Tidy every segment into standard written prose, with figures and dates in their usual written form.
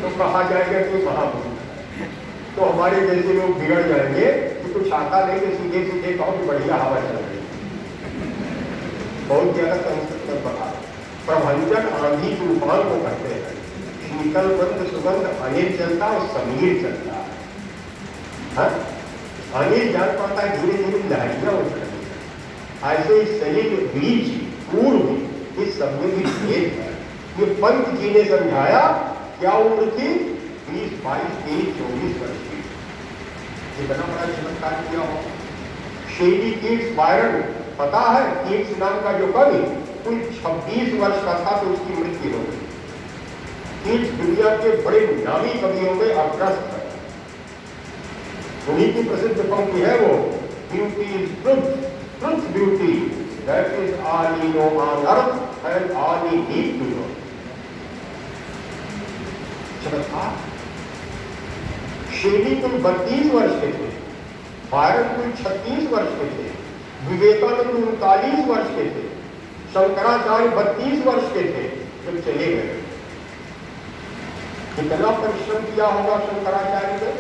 तो कहा जाएगा कि महापुरुष। तो हमारे जैसे लोग बिगड़ जाएंगे कि कुछ आता नहीं तो सीधे सीधे कहो कि बढ़िया हवा चल रही है। बहुत ज्यादा संस्कृत में पढ़ा। प्रभंजन आंधी तूफान को कहते हैं। शीतल मंद सुगंध अनिल चलता और समीर चलता है। हाँ? अनिल जान पाता है धीरे धीरे लहरियां उठ रही है। ऐसे ही शरीर बीज पूर्व इस सब में भी भेद है। ये पंत जी ने समझाया। क्या उम्र थी? 20, 22, 23, 24 वर्ष की। इतना बड़ा चमत्कार किया हो। शेली कीट्स बायरन, पता है कीट्स नाम का जो कवि कुल 26 वर्ष का था तो उसकी मृत्यु हो गई। कीट्स दुनिया के बड़े नामी कवियों में अग्रस्त है। उन्हीं की प्रसिद्ध पंक्ति है वो, beauty is truth, truth beauty, that is all we know on earth and all we need to know. चमत्कार। शेली कुल 32 वर्ष के थे, बायरन कुल 36 वर्ष के थे, विवेकानंद 39 वर्ष के थे, शंकराचार्य 32 वर्ष के थे जब चले गए। कितना परिश्रम किया होगा शंकराचार्य ने।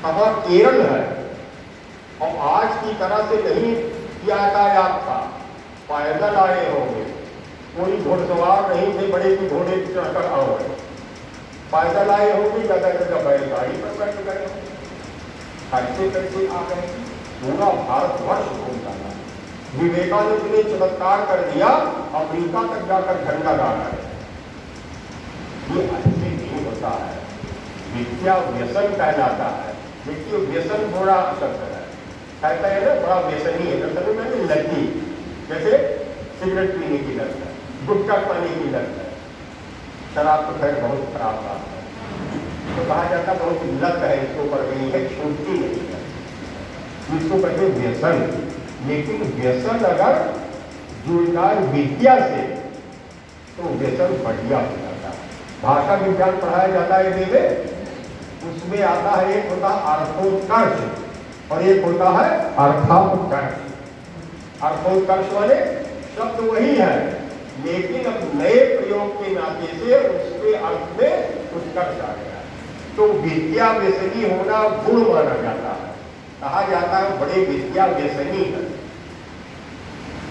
कहाँ केरल है और आज की तरह से नहीं यातायात था, पैदल आए होंगे, कोई घुड़सवार नहीं थे बड़े की घोड़े पर चढ़कर आओ, पैदल आए होंगे, ज्यादा ज्यादा बैलगाड़ी पर बैठ गए होंगे। कैसे कैसे आ गए, पूरा भारतवर्ष घूमता था। विवेकानंद ने चमत्कार कर दिया, अफ्रीका तक जाकर झंडा गाड़ा है। ये ऐसे नहीं होता है। विद्या व्यसन कहलाता है। देखिए व्यसन बड़ा शब्द है, कहता है ना बड़ा व्यसनी है, तो मैंने लगी, जैसे सिगरेट पीने की लत है, गुटखा खाने की लत है, शराब तो खैर बहुत खराब बात है, तो कहा जाता बहुत लत है, इसको पड़ गई है, छूटती नहीं है, इसको कहते व्यसन। लेकिन व्यसन अगर जुड़ना विद्या से तो व्यसन बढ़िया हो जाता है। भाषा विज्ञान पढ़ाया जाता है में, उसमें आता है एक होता है अर्थोत्कर्ष और एक होता है अर्थापकर्ष। अर्थोत्कर्ष वाले शब्द वही है, लेकिन अब नए प्रयोग के नाते से उसके अर्थ में उत्कर्ष आ गया। तो विद्या व्यसनी होना गुण माना जाता है। कहा जाता है बड़े विद्या व्यसनी है।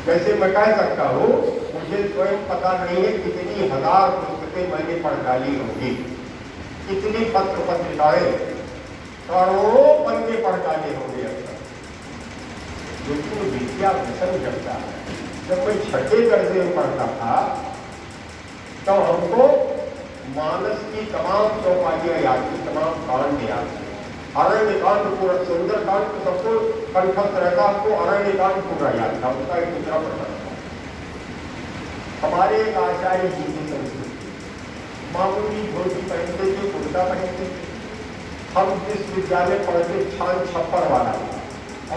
वैसे मैं कह सकता हूँ, मुझे स्वयं पता नहीं है कितनी हजार पुस्तकें मैंने पढ़ डाली होगी, कितनी पत्र पत्रिकाएं, करोड़ों पन्ने पढ़ डाले होंगे अब तक, लेकिन विद्या व्यसन करता है। जब मैं छठे दर्जे में पढ़ता था तो हमको मानस की तमाम चौपाइयां याद थी, तमाम कांड याद थे। अरण्य कांड पूरा, सुंदर कांड तो सबको कंठस्थ रहता, आपको अरण्य कांड पूरा याद था, उसका एक दूसरा प्रकरण था। हमारे एक आचार्य जी की संस्कृति, मामूली धोती पहनते थे, कुर्ता पहनते थे। हम जिस विद्यालय पढ़ते छान छप्पर वाला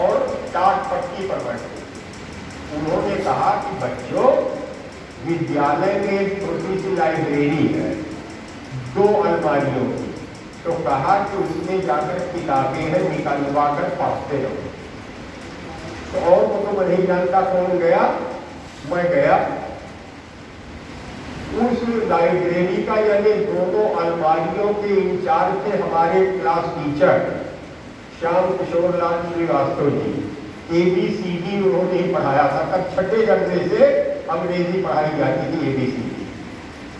और टाट पट्टी पर बैठते। उन्होंने कहा कि बच्चों, विद्यालय में एक छोटी सी लाइब्रेरी है, 2 अलमारियों की, तो कहा कि उसमें जाकर किताबें हैं, निकलवा कर पढ़ते रहो। तो और वो तो मैं नहीं जानता कौन गया, मैं गया उस लाइब्रेरी का, यानी दोनों अलमारियों के इंचार्ज थे हमारे class teacher Shyam Kishore Lal Srivastava ji. ABCD उन्होंने ही पढ़ाया था, तब छठे दर्जे से अंग्रेजी पढ़ाई जाती थी ABCD,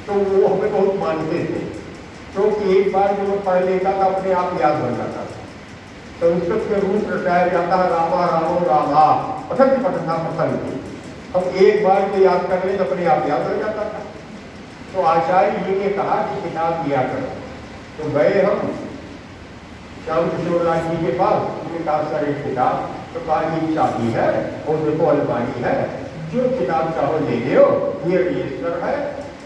तो वो हमें बहुत मानते थे, क्योंकि एक बार जो पढ़ लेता था अपने आप याद बन जाता था। संस्कृत में रूप रटाया जाता है, रामा रामो रामा पठन पठना पठन थी, हम एक बार जो याद कर ले तो अपने आप याद हो जाता था। तो आचार्य जी ने कहा कि किताब लिया करो। तो गए हम श्याम किशोर लाल जी के पास, उन्होंने कहा सर एक किताब, तो कहा ये चाबी है और देखो अलमारी है, जो किताब चाहो ले लो, ये रजिस्टर है,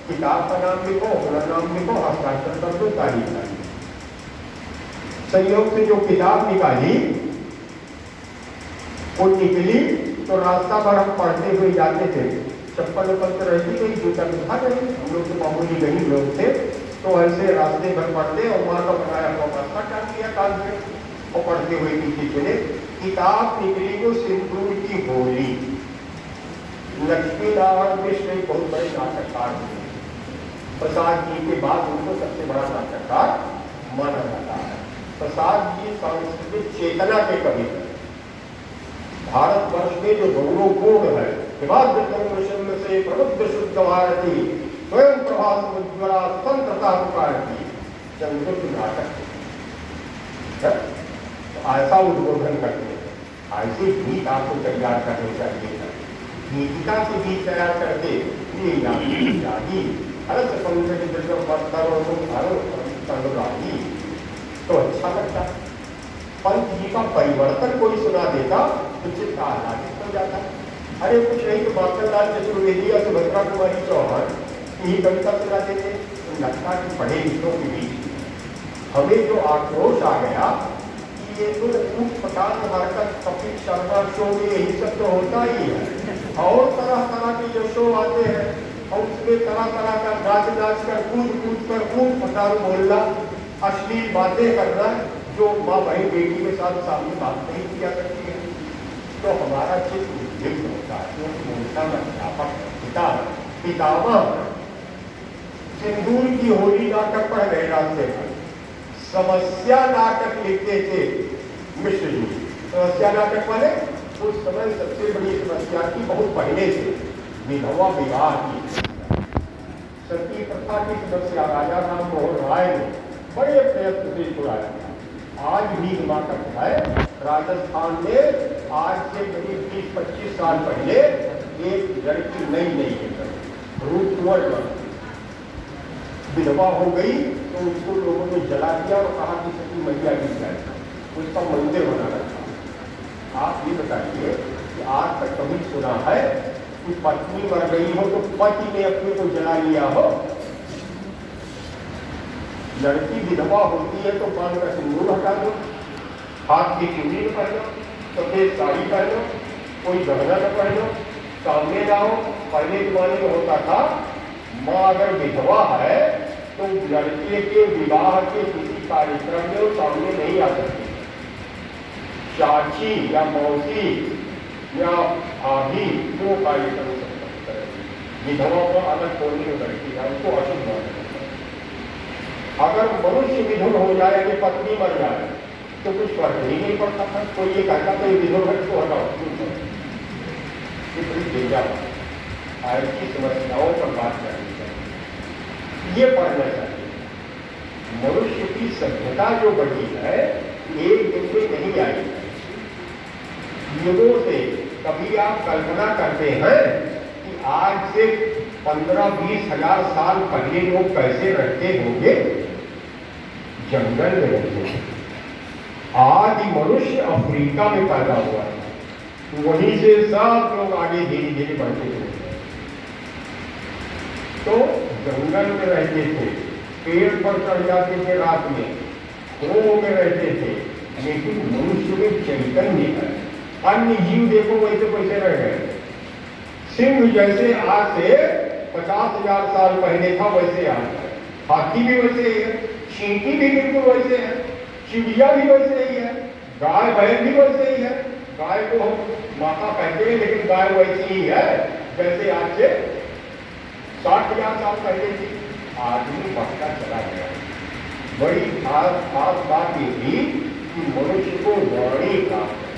किताब का नाम लिखो, अपना नाम लिखो, हस्ताक्षर कर दो, तारीख डाली। संयोग से जो किताब निकाली वो निकली, तो रास्ता भर हम पढ़ते हुए जाते थे, चप्पल उप्पल तो रहती नहीं, जूता तो था नहीं, हम लोग तो मामूली गरीब लोग थे, तो ऐसे रास्ते भर पढ़ते और वहां का बनाया हुआ रास्ता काट दिया काल में और पढ़ते हुए पीछे चले। किताब निकली वो सिंदूर की होली। लक्ष्मी नारायण मिश्र एक बहुत बड़े नाटककार थे, प्रसाद जी के बाद उनको सबसे बड़ा नाटककार माना जाता है। प्रसाद जी सांस्कृतिक चेतना के कवि हैं। भारतवर्ष में जो गौरवपूर्ण है, हिमाद्रि से प्रबुद्ध शुद्ध भारती स्वयं प्रभात उज्ज्वला स्वतंत्रता पुकारती, चंद्रगुप्त नाटक है। तो ऐसा उद्बोधन करते हैं, ऐसे गीत आपको तैयार करने चाहिए। गीतिका से गीत तैयार करके हर्ष पंकज तो अच्छा लगता। पंत जी का परिवर्तन कोई सुना देता तो चित्त आह्लादित हो जाता। अरे कुछ नहीं तो माखनलाल चतुर्वेदी या सुभद्रा कुमारी चौहान यही कविता सुनाते थे। तो लगता कि पढ़े लिखों के बीच हमें जो आक्रोश आ गया कि ये तो ऊट पटांग हरकत कपिल शर्मा शो में यही सब तो होता ही है, और तरह तरह के जो शो आते हैं और उसमें तरह तरह का नाच नाच कर कूद कर ऊट पटांग बोलना, अश्लील बातें करना, जो माँ बहन बेटी के साथ सामने बात नहीं किया करती है। तो हमारा चित्त उद्विग्न होता है, क्योंकि उनका अध्यापक पितामह सिंदूर की होली नाटक पढ़ रहे रास्ते पर, समस्या नाटक लिखते थे मिश्र जी। समस्या नाटक वाले उस समय सबसे बड़ी समस्या थी, बहुत पहले से विधवा विवाह की, सती प्रथा की समस्या राजा राम मोहन राय ने बड़े प्रयत्न से छुड़ाया। आज भी नाटक है राजस्थान में, आज से करीब 20-25 साल पहले एक लड़की नई रूप कुंवर विधवा हो गई तो उसको लोगों ने जला दिया और कहा कि सती मैया की जाए, उसका मंदिर बना रखा। आप ये बताइए कि आज तक कभी सुना है कि पत्नी मर गई हो तो पति ने अपने को जला लिया हो? लड़की विधवा होती है तो कान का सिंदूर हटा दो, हाथ की चूड़ी न पहनो, सफेद साड़ी पहनो, कोई गहना न पहनो, सामने जाओ। पहले जमाने में होता था माँ अगर विधवा है तो लड़के के विवाह के किसी कार्यक्रम में वो सामने नहीं आ सकती। चाची या मौसी या भाभी वो कार्यक्रम विधवा को अलग छोड़ने में लड़की है, उसको अशुभ माना। अगर मनुष्य विधुर हो जाए कि पत्नी मर जाए तो कुछ फर्क ही नहीं पड़ता था। कोई ये कहता तो विधुर है तो हटाओ, ऐसी समस्याओं पर बात करनी चाहिए, ये पढ़ना चाहिए। मनुष्य की सभ्यता जो बढ़ी है एक दिन में नहीं आई है। युगों से कभी आप कल्पना करते हैं कि आज से 15-20 हजार साल पहले लोग कैसे रहते होंगे? जंगल में रहते हैं। आदि मनुष्य अफ्रीका में पैदा हुआ है, वहीं से सब लोग आगे धीरे धीरे बढ़ते थे। तो जंगल में रहते थे, पेड़ पर चढ़ जाते थे, रात में खो में रहते थे, लेकिन मनुष्य में चैतन्य है। अन्य जीव देखो वैसे कैसे रह गए। सिंह जैसे आज से 50,000 साल पहले था वैसे आज है, हाथी भी वैसे ही है, चींटी भी बिल्कुल वैसे है, चिड़िया भी वैसे ही है, गाय बैल भी वैसे ही है। गाय को हम माता कहते हैं लेकिन गाय वैसी ही है जैसे आज से 60,000 साल पहले थी। आदमी बढ़ता चला गया। बड़ी खास बात ये थी कि मनुष्य को वाणी प्राप्त है।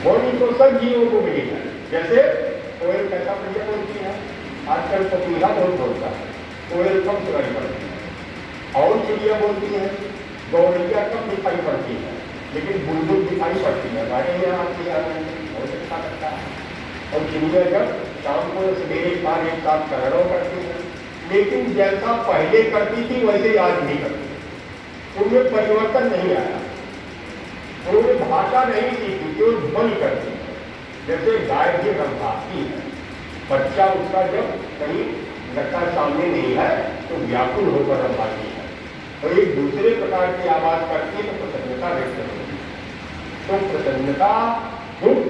वाणी तो सब जीवों को मिली है। जैसे कोयल कैसा बढ़िया बोलती है, आजकल पपीहा बहुत बोलता है, कोयल कम सुनाई पड़ती है। और चिड़िया बोलती है, गौरैया कम दिखाई पड़ती है, लेकिन बुलबुल दिखाई पड़ती है। गाने में आती है, बहुत अच्छा लगता है। और चिड़िया जब शाम को सवेरे बार एक साथ कलरव करती है, लेकिन जैसा पहले करती थी वैसे आज नहीं करती। उनमें परिवर्तन नहीं आया, उन्होंने भाषा नहीं सीखी, केवल ध्वनि करती है। जैसे गाय भी रंभाती है, बच्चा उसका जब कहीं लगता सामने नहीं है तो व्याकुल होकर रंभाती है, और एक दूसरे प्रकार की आवाज करती है तो प्रसन्नता व्यक्त होती है। तो प्रसन्नता, दुख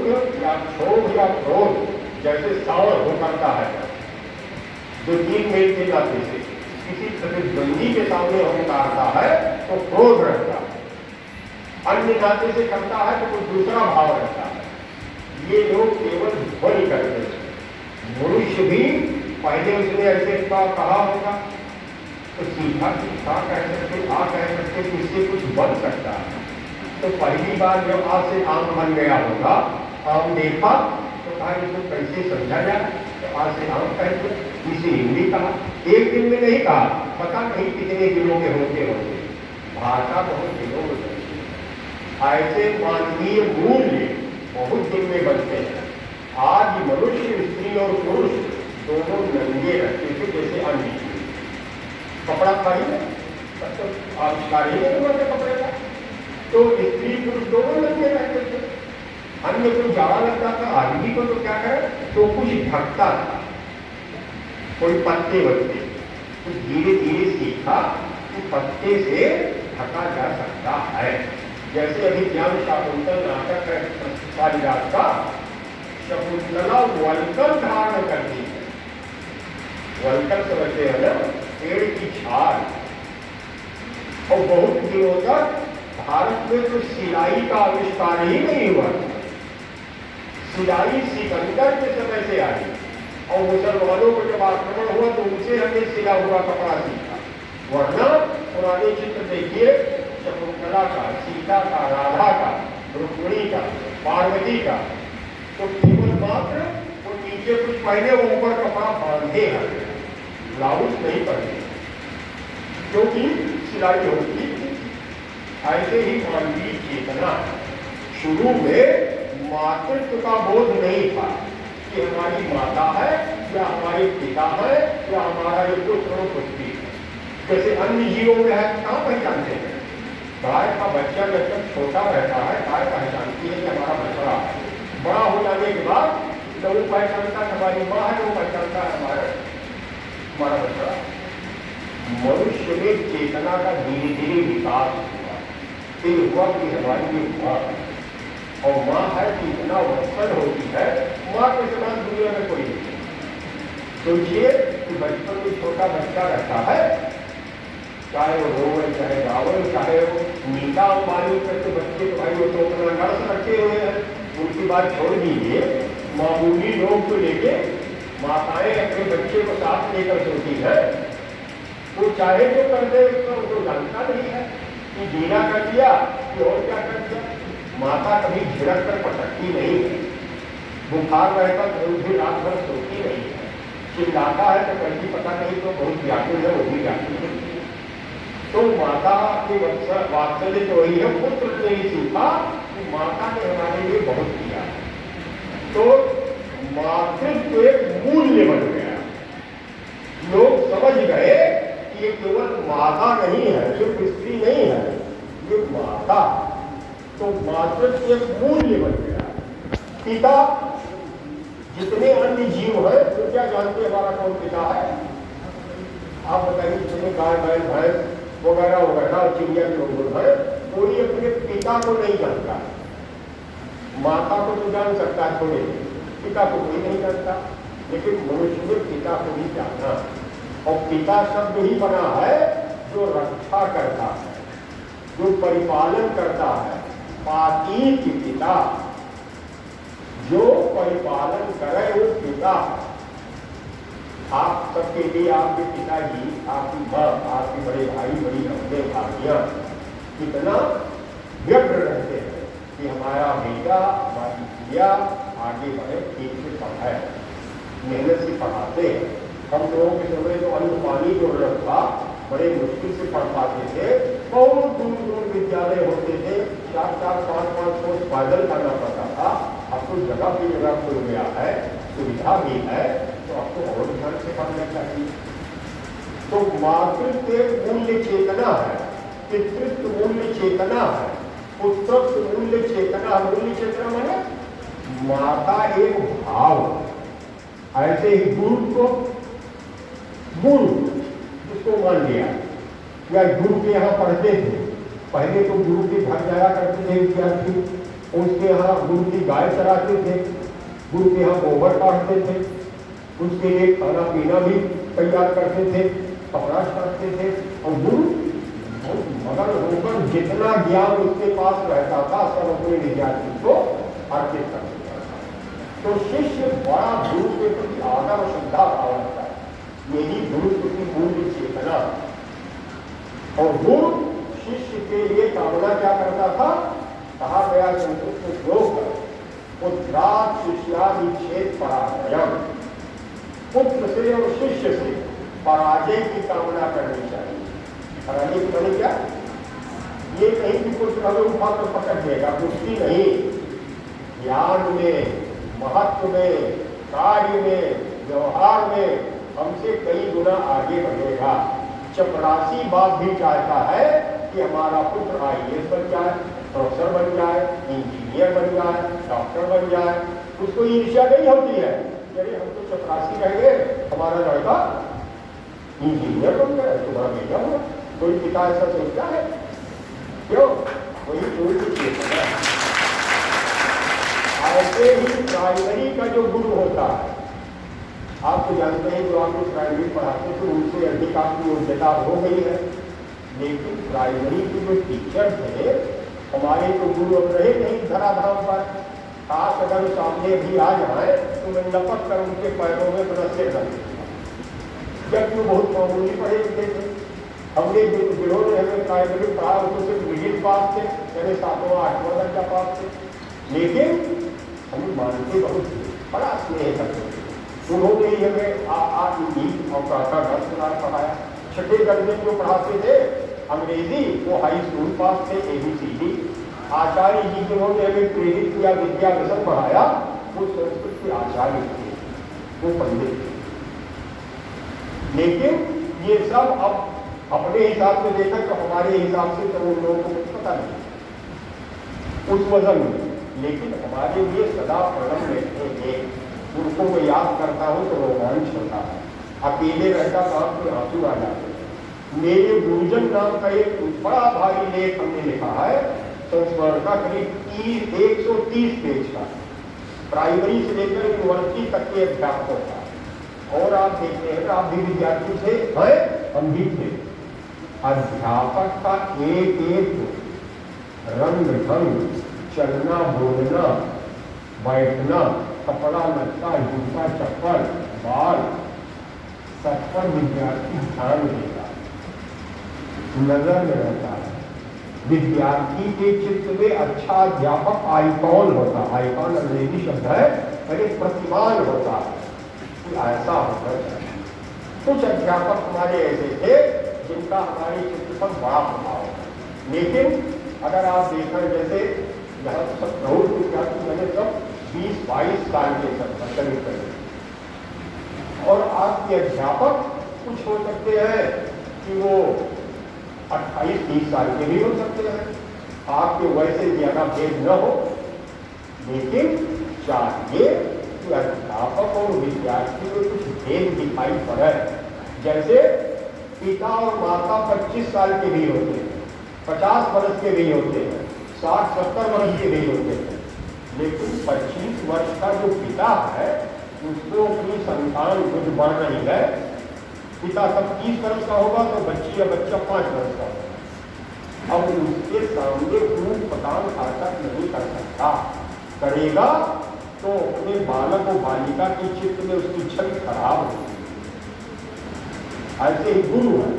या क्षोभ या क्रोध जैसे सावर हो करता है, जो तीन मेल के नाते से किसी प्रतिद्वंदी के सामने हो उतारता है तो क्रोध रहता है, अन्य नाते से करता है तो कोई दूसरा भाव रहता है। ये लोग केवल ध्वनि करते हैं। मनुष्य भी पहले उसने ऐसे कहा होगा तो सीधा सीधा कह सकते, कह सकते कि इससे कुछ बन सकता है। तो पहली बार जब आ से आम बन गया होगा, आम देखा तो कहा इसको कैसे समझा जाए, तो आ से आम कह दो, इसे हिंदी कहा। एक दिन में नहीं कहा, पता नहीं कितने दिनों में होते होंगे। भाषा बहुत दिनों में बनती है। ऐसे मानवीय मूल्य बहुत दिन में बनते हैं। आज मनुष्य, स्त्री और पुरुष दोनों नंगे रहते थे जैसे अन्य चीज। कपड़ा खरीदे तो आविष्कार ही नहीं हुआ था कपड़े का, तो स्त्री पुरुष दोनों नंगे रहते थे। अन्य को जाड़ा लगता था, आदमी को तो क्या करे, तो कुछ ढकता था, कोई पत्ते वत्ते, तो धीरे धीरे सीखा कि पत्ते से ढका जा सकता है। जैसे अभी ज्ञान शाकुंतल नाटक है कालिदास का, शकुंतला वल्कल धारण करती है। वल्कल समझते हैं ना, पेड़ की छाल। और बहुत दिनों तक भारत में तो सिलाई का आविष्कार ही नहीं हुआ था। सिलाई सिकंदर के समय से आई, और मुसलमानों को जब आक्रमण हुआ तो उनसे हमने सिला हुआ कपड़ा सीखा। वरना पुराने चित्र देखिए, शकुंतला का, सीता का, राधा का, रुक्मिणी का, पार्वती का, तो केवल मात्र वो नीचे कुछ पहने, वो ऊपर कपड़ा बांधे हैं, ब्लाउज नहीं पहने, क्योंकि सिलाई होती। ऐसे ही मानवीय चेतना, शुरू में मातृत्व का बोध नहीं था कि हमारी माता है या हमारे पिता है या हमारा एक पुत्र पुत्री है। जैसे अन्य जीवों में है, कहाँ पहचानते हैं? गाय का बच्चा जब तक छोटा रहता है, गाय पहचानती है कि हमारा बछड़ा है। बड़ा हो जाने के बाद जब वो पहचानता है हमारी माँ है, वो पहचानता है हमारा बछड़ा। मनुष्य में चेतना का धीरे धीरे विकास हुआ, फिर हुआ कि हमारी ये माँ और माँ है कि इतना वत्सल होती है, माँ के समान दुनिया में कोई नहीं। सोचिए कि बचपन में छोटा बच्चा रहता है, चाहे वो रोवे, चाहे गावे, चाहे वो नीता अंबानी करके बच्चे, तो भाई वो तो अपना नर्स रखे हुए हैं, उनकी बात छोड़ दीजिए। मामूली लोग को लेके माताएं अपने बच्चे को साथ लेकर सोती है, वो चाहे तो कर दे, उसका उनको जानता नहीं है कि जीना कर दिया कि और क्या कर दिया। माता कभी झिड़क कर पटकती नहीं है, बुखार रहता तो भी रात भर सोती नहीं है, चिल्लाता है तो कहीं पता नहीं तो बहुत व्याकुल है, वो भी व्याकुल है। तो माता के वात्सल्य तो वही है, पुत्र ने ही सीखा कि माता ने हमारे लिए बहुत किया। तो मातृत्व एक मूल्य बन गया। लोग समझ गए कि ये केवल माता नहीं है, सिर्फ स्त्री नहीं है, ये माता। तो मातृत्व एक मूल्य बन गया। पिता, जितने अन्य जीव है तो क्या जानते हमारा कौन पिता है? आप बताइए, जितने गाय बैल भैंस वगैरह वगैरह चिड़िया लोग है, कोई अपने पिता को नहीं जानता। माता को तो जान सकता है थोड़े, पिता को कोई नहीं जानता। लेकिन मनुष्य में पिता को भी जानना, और पिता शब्द ही बना है जो रक्षा करता है, जो परिपालन करता है। पाती की पिता, जो परिपालन करे वो पिता। आप सबके लिए आपके पिताजी, आपकी माँ, आपके बड़े भाई, बड़ी बहनें, भाभियाँ कितना व्यग्र रहते हैं कि हमारा बेटा, हमारी बेटिया आगे बढ़े, ठीक से पढ़ाए, मेहनत से पढ़ाते हैं। हम लोगों के समय तो अन्न पानी जो था, बड़े मुश्किल से पढ़ पाते थे, बहुत दूर दूर विद्यालय होते थे, 4-4, 5-5 कोस पैदल करना पड़ता था। अब तो जगह की जगह खुल गया है, सुविधा भी है, तो आपको और ध्यान से पढ़ना चाहिए। तो मातृत्व मूल्य चेतना है, पितृत्व मूल्य चेतना है, पुत्रत्व मूल्य चेतना। मूल्य चेतना माने माता एक भाव। ऐसे ही गुरु को गुरु उसको मान लिया, या गुरु के यहाँ पढ़ते थे, पहले तो गुरु के घर जाया करते थे विद्यार्थी, उसके यहाँ गुरु की गाय चराते थे, गुरु के यहाँ गोबर काटते थे, उसके लिए खाना पीना भी तैयार करते थे, कपड़ा करते थे। और गुरु मगन होकर जितना ज्ञान उसके पास रहता था सब अपने विद्यार्थी को अर्पित कर देता था। तो शिष्य बड़ा गुरु के प्रति आदर और श्रद्धा भाव रखता है। यही गुरुत्व की मूल चेतना। और गुरु शिष्य के लिए कामना क्या करता था? कहा गया संस्कृत में श्लोक, पुत्रात् शिष्याभिच्छेद पराजयम्, पुत्र से और शिष्य से पराजय की कामना करनी चाहिए। पराजय की माने क्या? ये नहीं कि पुत्र हमें उठा कर पकड़ देगा, कुश्ती नहीं। ज्ञान में, महत्व में, कार्य में, व्यवहार में हमसे कई गुना आगे बढ़ेगा। चपरासी बाप भी चाहता है कि हमारा पुत्र IAS बन जाए, प्रोफेसर बन जाए, इंजीनियर बन जाए, डॉक्टर बन जाए। उसको ईर्ष्या नहीं होती है, अरे हम तो चपरासी रह गए, हमारा लड़का इंजीनियर बन गया, तुम्हारा बेटा हुआ। कोई पिता ऐसा सोचता है? क्यों? वही जोर की चेतना है। ऐसे ही प्राइमरी का जो गुरु होता है, आप तो जानते हैं जो आपको प्राइमरी पढ़ाते तो उनसे अधिक आपकी योग्यता हो गई है। लेकिन प्राइमरी के जो टीचर थे हमारे तो गुरु अब रहे नहीं धराधाम पर। खास अगर सामने भी आ जाए तो मैं लपक कर उनके पैरों में अपना सिर रख दूंगा, जबकि वो बहुत मामूली पढ़े लिखे थे। हमने जिन्होंने हमें प्राइमरी पढ़ा उसको सिर्फ मिडिल पास थे, यानी 7वां 8वां दर्जा पास थे, लेकिन हम मानते बहुत थे, बड़ा स्नेह करते थे। उन्होंने ही हमें इंग्लिश और प्रार्थना पढ़ाया। छठे दर्जे जो पढ़ाते थे अंग्रेजी, वो हाई स्कूल पास थे, ABCD। आचार्य जी जिन्होंने हमें प्रेरित किया विद्या व्यसन पढ़ाया, वो संस्कृत के आचार्य थे, वो पंडित थे। लेकिन ये सब अब अपने हिसाब से देखा तो हमारे हिसाब से तो उन लोगों को कुछ पता नहीं उस वजन में, लेकिन हमारे लिए सदा प्रणम रहते हैं। उनको मैं याद करता हूँ तो रोमांच होता है, अकेले रहता तो आपको आंसू आ जाते हैं। मेरे गुरुजन नाम का एक बड़ा भारी लेख हमने लिखा है संस्मरण का, करीब 130 पेज का, प्राइमरी से लेकर यूनिवर्सिटी तक के अध्यापकों का। और आप देखते हैं आप भी विद्यार्थी थे, हम भी थे। अध्यापक का एक एक रंग ढंग, चलना बोलना, बैठना, कपड़ा लत्ता, जूता चप्पल, बाल, सब पर विद्यार्थी ध्यान देता है, नजर में रहता है। विद्यार्थी के चित्त में अच्छा अध्यापक आइकॉन होता है। आइकॉन अंग्रेजी शब्द है, अरे प्रतिमान होता है कि ऐसा होना चाहिए। कुछ अध्यापक हमारे ऐसे थे जिनका हमारे चित्त पर बड़ा प्रभाव है। लेकिन अगर आप देखें जैसे यहाँ सब प्रौढ़ विद्यार्थी मैंने सब 20-22 साल के सब करीब करीब, और आपके अध्यापक कुछ हो सकते हैं कि वो 28-30 साल के भी हो सकते हैं। आपके वैसे ज्यादा भेद न हो, लेकिन चाहिए कि अध्यापक और विद्यार्थी में कुछ भेद दिखाई पड़े। जैसे पिता और माता 25 साल के भी होते हैं, 50 वर्ष के भी होते हैं, 60-70 वर्ष के भी होते हैं, लेकिन 25 वर्ष का जो पिता है उसको अपनी संतान जो बढ़ रही है, पिता तब 30 वर्ष का होगा तो बच्ची या बच्चा 5 वर्ष का होगा। अब उसके सामने खूब पतान हरकत नहीं कर सकता, करेगा तो अपने बालक और बालिका के चित्त में उसकी छवि खराब होगी। ऐसे ही गुरु है,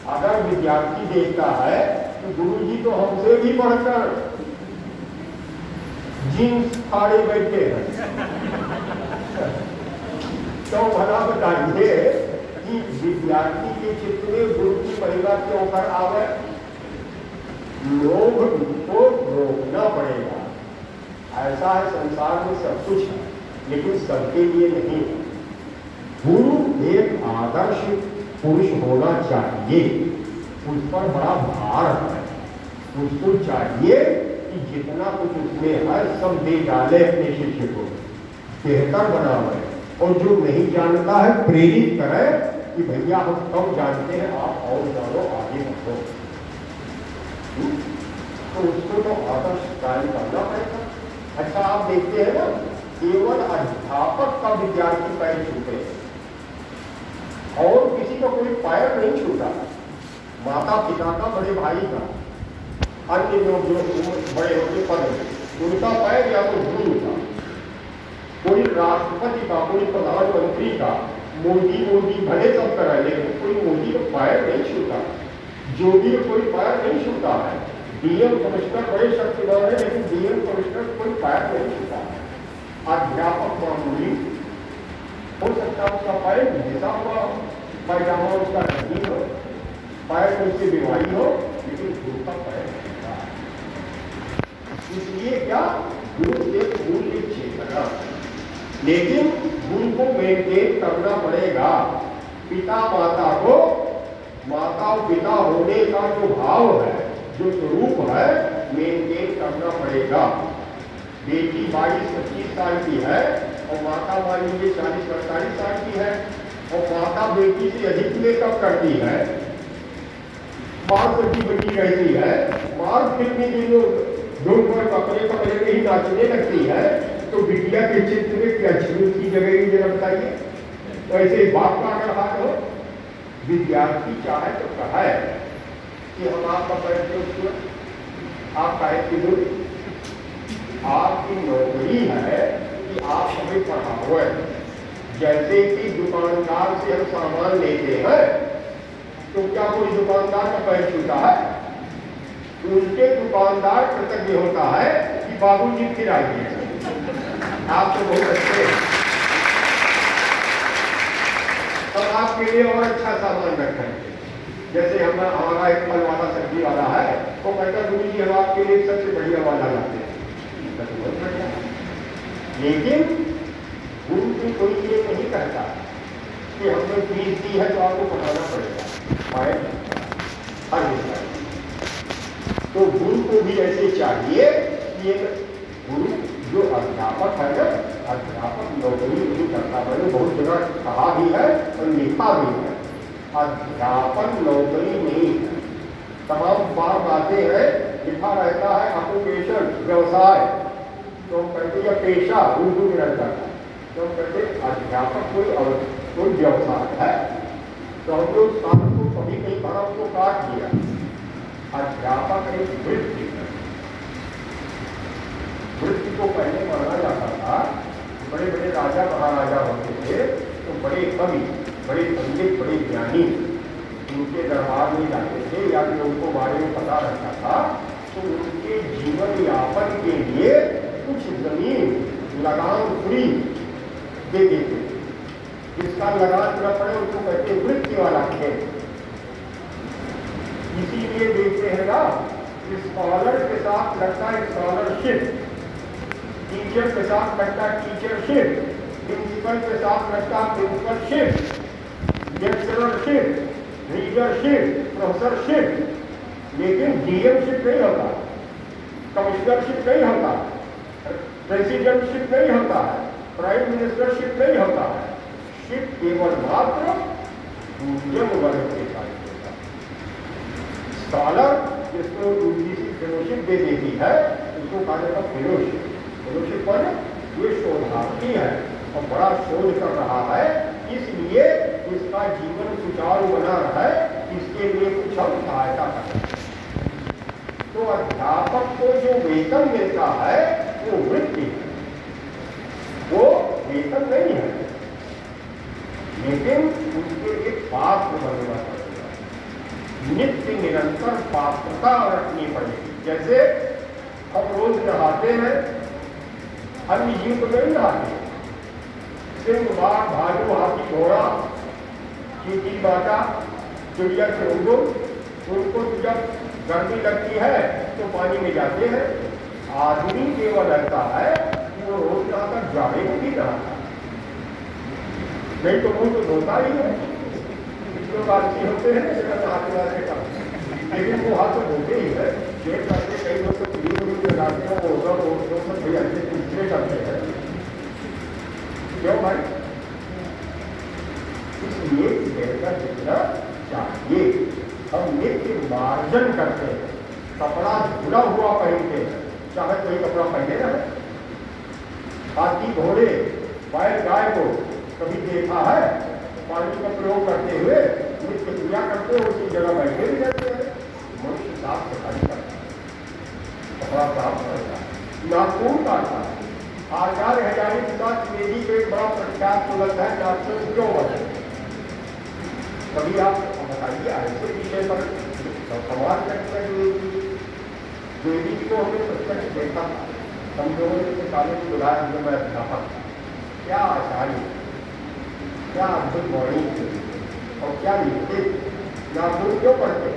अगर विद्यार्थी देखता है कि गुरु जी तो हमसे भी बढ़कर जीन्स फाड़े बैठे हैं, तो भला बताइए कि विद्यार्थी के चित्त में गुरु की महिमा क्यों कर आवे? लोभ को रोकना पड़ेगा। ऐसा है संसार में सब कुछ है, लेकिन सबके लिए नहीं है। गुरु एक आदर्श पुरुष होना चाहिए, उस पर बड़ा भार है। उसको चाहिए कि जितना कुछ उसमें है सब दे डाले अपने शिष्य को, बेहतर बनावे, और जो नहीं जानता है प्रेरित करे कि भैया हम कम जानते हैं, आप और जानो, आगे बढ़ो। तो उसको तो आदर्श कार्य करना पड़ेगा। अच्छा, आप देखते हैं ना, केवल अध्यापक का विद्यार्थी पैर छूटे और किसी का कोई पैर नहीं छूटा, माता पिता का, बड़े भाई का, अन्य लोग जो बड़े होते पद उनका पैर या तो गुरु का, कोई राष्ट्रपति का, कोई प्रधानमंत्री का, मोदी मोदी भले सब करा, लेकिन कोई मोदी को पैर नहीं छूता, जोगी को कोई पैर नहीं छूता है। डीएम कमिश्नर बड़े शक्तिधर है, लेकिन डीएम कमिश्नर कोई पैर नहीं छूता है। अध्यापक मामूली हो सकता है, उसका पैर घिसा हुआ हो, पैजामा उसका नहीं हो, पैर में उसकी बीमारी हो, लेकिन गुरु का पैर छूता है। इसलिए क्या, गुरु एक मूल्य चेतना, लेकिन गुरु को मेंटेन करना पड़ेगा। पिता माता को, माता और पिता होने का जो भाव है, जो स्वरूप है, मेंटेन करना पड़ेगा। बेटी 22-25 साल की है और माता मान लीजिए 40-45 साल की है, और माता बेटी से अधिक मेकअप करती है, माँ सब्जी बची रहती है, माँ फिल्मी दिनों धूम पर कपड़े पकड़े के ही नाचने लगती है, तो बिटिया के चित्र में क्या झूठ की जगह ही जरा बताइए। वैसे बाप का अगर हाथ हो, विद्यार्थी चाहे तो कहा है कि हम आपका परिचय, आप काहे की दूर, आपकी नौकरी है कि आप हमें पढ़ाओ। जैसे कि दुकानदार से हम सामान लेते हैं, तो क्या कोई दुकानदार का पैर छूता है? उनके दुकानदार कृतज्ञ होता है कि बाबूजी फिर आइए, आप तो बहुत अच्छे, और आपके लिए और अच्छा सामान रखेंगे। जैसे हमारा एक फल वाला सब्जी वाला है, वो कहता गुरु जी हम आपके लिए सबसे बढ़िया वाला लाते हैं, बहुत बढ़िया। लेकिन गुरु जी कोई ये नहीं कहता कि हमने फीस दी है तो आपको पढ़ाना पड़ेगा, हर विषय। तो गुरु को भी ऐसे चाहिए कि गुरु जो अध्यापक है ना, अध्यापक नौकरी नहीं करता। मैंने बहुत जगह कहा भी है और लिखा भी है, अध्यापन नौकरी नहीं है। तमाम बातें हैं, लिखा रहता है ऑक्यूपेशन, व्यवसाय, तो हम कहते हैं पेशा, उर्दू में रहता है, तो हम कहते अध्यापक कोई व्यवसाय है। तो हम लोग काम को कभी कहीं पढ़ा, उसको काट दिया। अध्यापक एक वृत्ति है, वृत्ति को पहले माना जाता था। बड़े बड़े राजा महाराजा होते थे, तो बड़े कवि, बड़े पंडित, बड़े ज्ञानी उनके दरबार में जाते थे, या फिर उनको बारे में पता रहता था, तो उनके जीवन यापन के लिए कुछ जमीन लगान फ्री दे देते। जिसका लगान न पड़े उसको कहते वृत्ति वाला खेल। इसीलिए देखते हैं ना, स्कॉलर के साथ लगता है स्कॉलरशिप, टीचर के साथ लगता है टीचरशिप, प्रिंसिपल के साथ लगता है प्रिंसिपलशिप, लेक्चररशिप, रीडरशिप, प्रोफेसरशिप, लेकिन डीएमशिप नहीं होता, कमिश्नरशिप नहीं होता, प्रेसिडेंटशिप नहीं होता है, प्राइम मिनिस्टरशिप नहीं होता है। शिप केवल मात्र पूज्यम वर्ग के साथ होता है। स्कॉलर जिसको यूजीसी फेलोशिप दे देती है, उसको कहा जाता है फेलोशिप। फेलोशिप पर ये शोधार्थी है और बड़ा शोध कर रहा है, इसलिए इसका जीवन सुचारू बना रहा है, इसके लिए कुछ हम सहायता करें। तो अध्यापक को जो वेतन मिलता है वो वृत्ति है, वो वेतन नहीं है, लेकिन उसके एक पात्र बनना पड़ेगा, नित्य निरंतर पात्रता रखनी पड़ेगी। जैसे हम रोज नहाते हैं, अन्य जीव को नहीं नहाते, सिंह, बाघ, भालू, हाथी, घोड़ा, चींटी, बाटा, चिड़िया, चुरंगो, उनको जब गर्मी लगती है तो पानी में जाते हैं। आदमी केवल ऐसा है कि वो रोज नहाकर जाड़े में भी नहाता, नहीं तो मुंह तो धोता ही है। लोग आदमी होते हैं हाथ लगाने का, लेकिन वो हाथ तो धोते ही है। जेब करते कई लोग तो क्रीम लगाते हैं, वो सब भी अच्छे तीसरे करते हैं। क्यों भाई? इसलिए बेहतर दिखना चाहिए। हम नित्य मार्जन करते हैं, कपड़ा धुला हुआ पहनते हैं, चाहे कोई कपड़ा पहने ना। हाथी, घोड़े, बैल, गाय को कभी देखा है पानी का प्रयोग करते हुए? नित्य क्रिया करते हुए उसी जगह बैठे भी रहते हैं। मनुष्य साफ सफाई करता है, कपड़ा साफ करता है, नाखून काटता है। आचार्य हजारी के साथ मेरी को एक बड़ा प्रख्यात सुलभ है, नाखून क्यों बने? कभी आप बताइए ऐसे विषय पर सवाल करते हैं। देवी को हमने प्रत्यक्ष देखा था, हम लोगों ने कॉलेज में बुलाया, जब मैं अध्यापक था, क्या आचार्य, क्या अद्भुत वाणी थी और क्या लिखते। नाखून क्यों पढ़ते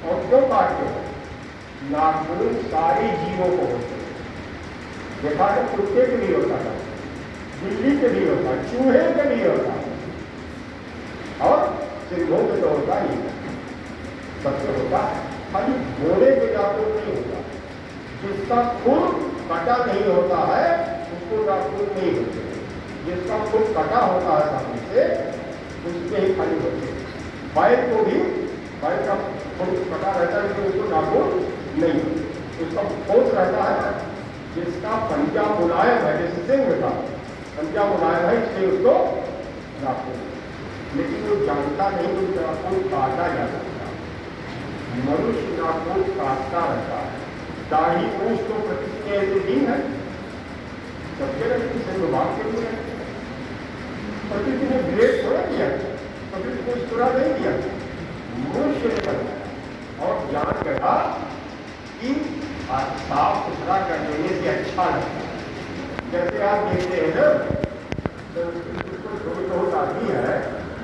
और क्यों काटते? नाखून सारे जीवों को होते हैं। देखा तो कुत्ते के लिए होता था, बिल्ली के लिए होता, चूहे के लिए होता और सिंहों के तो होता ही सबसे होता है। खाली घोड़े के नाखून नहीं होता, जिसका खून कटा नहीं होता है उसको नाखून नहीं होते, जिसका खून कटा होता है सामने से उसके ही खाली होते। बैल को भी, बैल का खून कटा रहता है लेकिन उसको नाखून नहीं होते, उसका ठोस रहता है। जिसका पंजा मुलायम है, जैसे सिंह का पंजा मुलायम है इसलिए उसको नाखून, लेकिन वो जानता नहीं कि नाखून काटा जा सकता। मनुष्य नाखून काटता रहता है। दाढ़ी मूछ तो प्रतिष्ठा ऐसे दिन है, सबके लिए विभाग के लिए प्रकृति ने ग्रेड थोड़ा दिया, प्रकृति को पूरा नहीं दिया, मनुष्य ने बनाया और जान गया कि साफ सुथरा कर देने से अच्छा लगता है। जैसे आप देखते हैं ना, तो थोड़ी बहुत आदमी है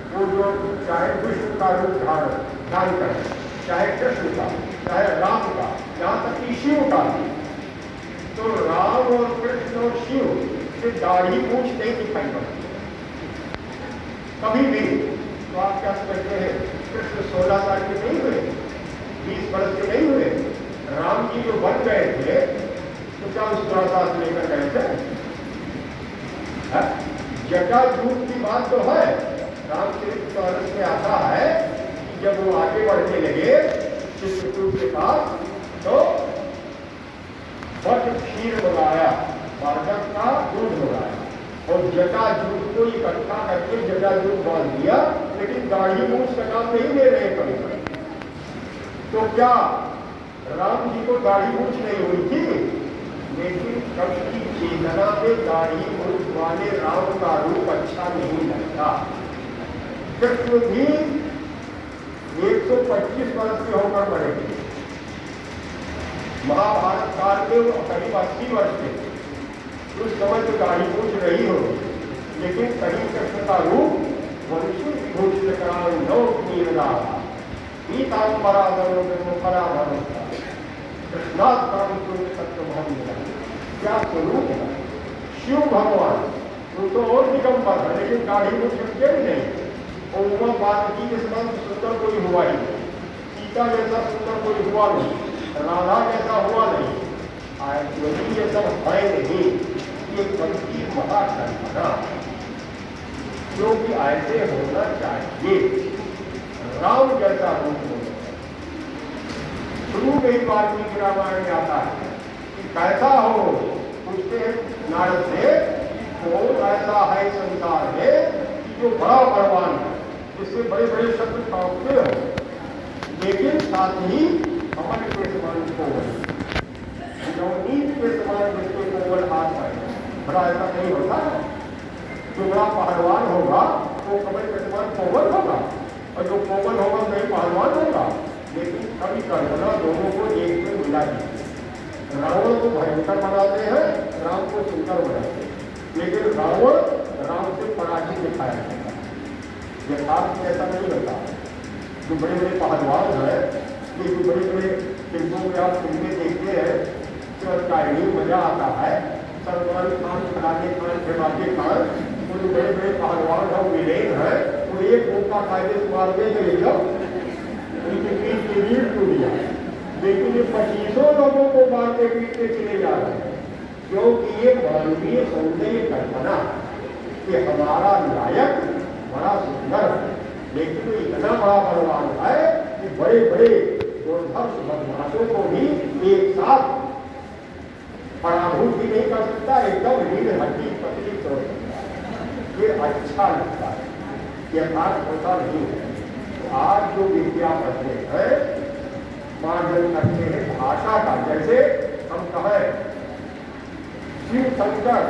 वो जो चाहे विष्णु का रूप धारण करे, चाहे कृष्ण का, चाहे राम का, यहाँ तक कि शिव का, तो राम और कृष्ण और शिव से दाढ़ी मूछ नहीं दिखाई पड़ती कभी भी। तो आप क्या समझते हैं, कृष्ण 16 साल के नहीं हुए, 20 वर्ष के नहीं हुए? राम जी जो बन गए थे तो क्या उस साथ लेकर गए थे? जटाजूट की बात तो है, रामचरितमानस में आता है कि जब वो आगे बढ़ने लगे चित्रकूट के पास तो बट क्षीर मंगाया, बालक का दूध मंगाया और जटाजूट को इकट्ठा करके जटाजूट बांध दिया, लेकिन दाढ़ी मूछ का नाम नहीं ले रहे कभी। तो क्या राम जी को दाढ़ी मूछ नहीं हुई थी? लेकिन कभी की चेतना में दाढ़ी मूछ वाले राम का रूप अच्छा नहीं लगता। कृष्ण भी 125 वर्ष के होकर मरे थे। महाभारत काल में वो करीब 80 वर्ष के, उस समय तो दाढ़ी मूछ रही हो, लेकिन कहीं कृष्ण का रूप वंशु घोषित क्या स्वरूप है। शिव भगवान वो तो और दिगंबर है, लेकिन दाढ़ी मूछ रखते ही नहीं। और उमा पार्वती के समान सुंदर कोई हुआ ही नहीं, सीता जैसा सुंदर कोई हुआ नहीं, राधा जैसा हुआ नहीं, यदि ये सब है नहीं, ये पंक्ति महाकल्पना, जो कि ऐसे होना चाहिए। राम जैसा रूप होना। शुरू में ही वाल्मीकि रामायण में आता है कि कैसा हो, पूछते हैं नारद से, कौन ऐसा है संसार में कि जो बड़ा बलवान है, जिससे बड़े बड़े शब्द छापते हो, लेकिन साथ ही अमर के समान कोवल, नवनीत के समान जिसके कोवल हाथ है, बड़ा ऐसा नहीं होता। जो बड़ा पहलवान होगा वो कमल के समान कोवल होगा, और जो कोवल होगा नहीं पहलवान होगा। लेकिन कभी कल्पना दोनों को एक में मिला दीजिए। रावण को भयंकर बनाते हैं, राम को सुंदर बनाते हैं, लेकिन रावण राम से पराजित दिखाया जाता है। यथार्थ ऐसा नहीं होता। जो बड़े बड़े पहलवान हैं, ये जो बड़े बड़े फिल्मों में आप फिल्में देखते हैं तो कायनी मजा आता है। सलमान खान, फलाने खान, फिल्माते खान, वो जो बड़े बड़े पहलवान हैं, विलेन है, वो एक मौका कायदे से मार दे गए, उनके बीच की रीढ़ टूट जाए, लेकिन ये 2500 लोगों को मारते पीटते चले जा रहे हैं, क्योंकि ये मानवीय सौंदर्य कल्पना कि हमारा नायक बड़ा सुंदर है, लेकिन वो इतना बड़ा बलवान है कि बड़े बड़े दुर्धर्ष बदमाशों को भी एक साथ पराभूत भी नहीं कर सकता, एकदम रीढ़ हड्डी पतली तोड़ सकता है। ये अच्छा लगता है, यथार्थ होता नहीं है। आज जो विद्या पढ़ते हैं, मार्जन करते हैं भाषा का, जैसे हम कहें शिव शंकर,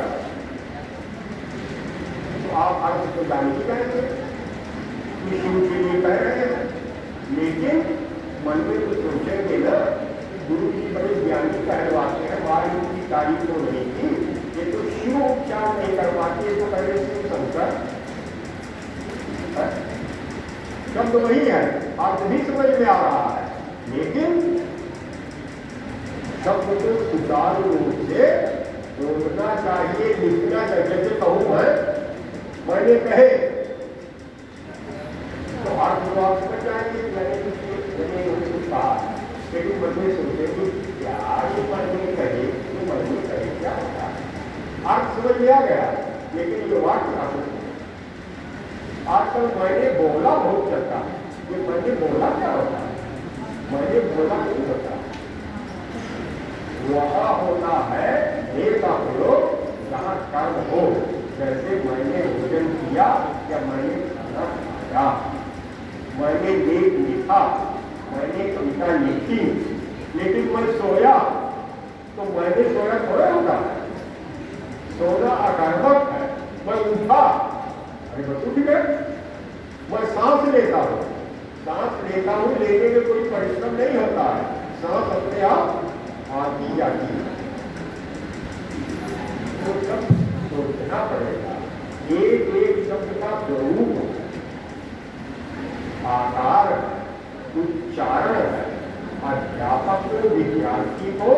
तो आप अर्थ को जान ही कहेंगे। कि शिव के लिए कह रहे हैं, लेकिन मन में तो सोचेंगे ना, गुरु जी बड़े ज्ञानी कहलवाते हैं, वायु की तारीफ तो नहीं की, ये तो शिव उपचार नहीं करवाते, तो पहले शिव शंकर शब्द वही है, अर्थ भी समझ में आ रहा है, लेकिन शब्द को सुचारू रूप से बोलना चाहिए, लिखना चाहिए। जैसे कहूँ है, मैंने कहे तो अर्थ को आप समझ जाएंगे कि मैंने कुछ कहा, लेकिन मन में सोचे कि क्या ये मन में कहे, ये मन में कहे क्या होता है, अर्थ समझ में आ गया, लेकिन ये वाक्य ना सोचे। आजकल मैंने बोला बहुत चलता है, ये मैंने बोला क्या होता है, मैंने बोला नहीं होता, वह होता है एक का प्रयोग जहाँ कर्म हो, जैसे मैंने भोजन किया या मैंने खाना खाया, मैंने लेख लिखा, मैंने कविता लिखी, लेकिन मैं सोया तो मैंने सोया थोड़ा होता है, सोना अकर्मक है। मैं उठा, अरे बस उठ गए। मैं सांस लेता हूँ, सांस लेता हूँ, लेने में कोई परिश्रम नहीं होता है, सांस अपने आप आती जाती है। तो सब सोचना पड़ेगा, एक एक शब्द का स्वरूप आकार उच्चारण है। अध्यापक को विद्यार्थी को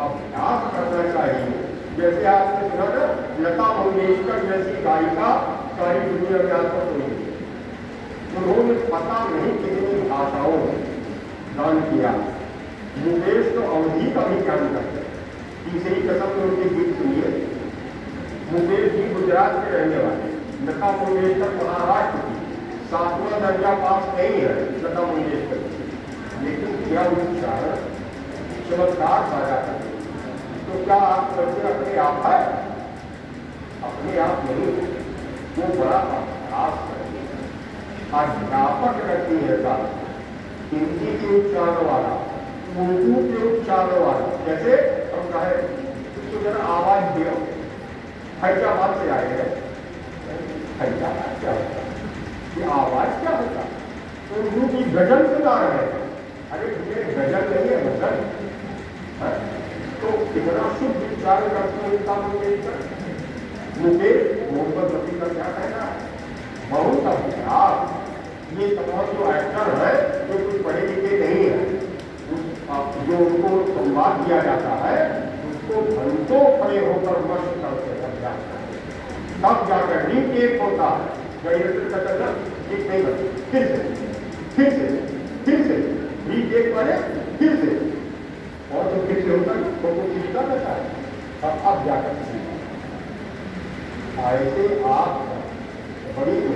अभ्यास करना चाहिए। जैसे आपने सुना ना, लता मंगेशकर जैसी गायिका सारी दुनिया में आज तक हुई, उन्होंने पता नहीं कितनी भाषाओं में गान किया। मुकेश तो अवधि का भी ज्ञान करते हैं, तीसरी कसम में उनके गीत सुनिए। मुकेश जी गुजरात के रहने वाले, लता मंगेशकर महाराष्ट्र की, 7वां दर्जा पास नहीं है लता मंगेशकर, लेकिन क्या उच्चारण चमत्कार साझा करते। तो क्या आप करते अपने आप है? अपने आप नहीं, वो बड़ा अभ्यास करते हैं। अध्यापक रहती है साथ, हिंदी के उच्चारण वाला, उर्दू के उच्चारण वाला। जैसे हम कहे तो जरा आवाज दियो, फैजाबाद से आए हैं, फैजाबाद क्या होता है, ये आवाज क्या होता है? उर्दू की गजल सुना रहे हैं, अरे मुझे गजल नहीं है, गजल है। तो कितना शुद्ध उच्चारण करते हैं इनका मुकेश मोहम्मद रफी का क्या कहना है? बहुत अभ्यास। ये तमाम जो एक्टर है, जो कुछ पढ़े लिखे नहीं है, जो उनको संवाद दिया जाता है, उसको घंटों खड़े होकर मस्त करते हैं, अभ्यास करते हैं, तब जाकर रीटेक होता है। ठीक नहीं बचे, फिर से रीटेक वाले फिर से, और तो फिर से होता है तो सीखता रहता है। अब जाकर ऐसे आप बड़ी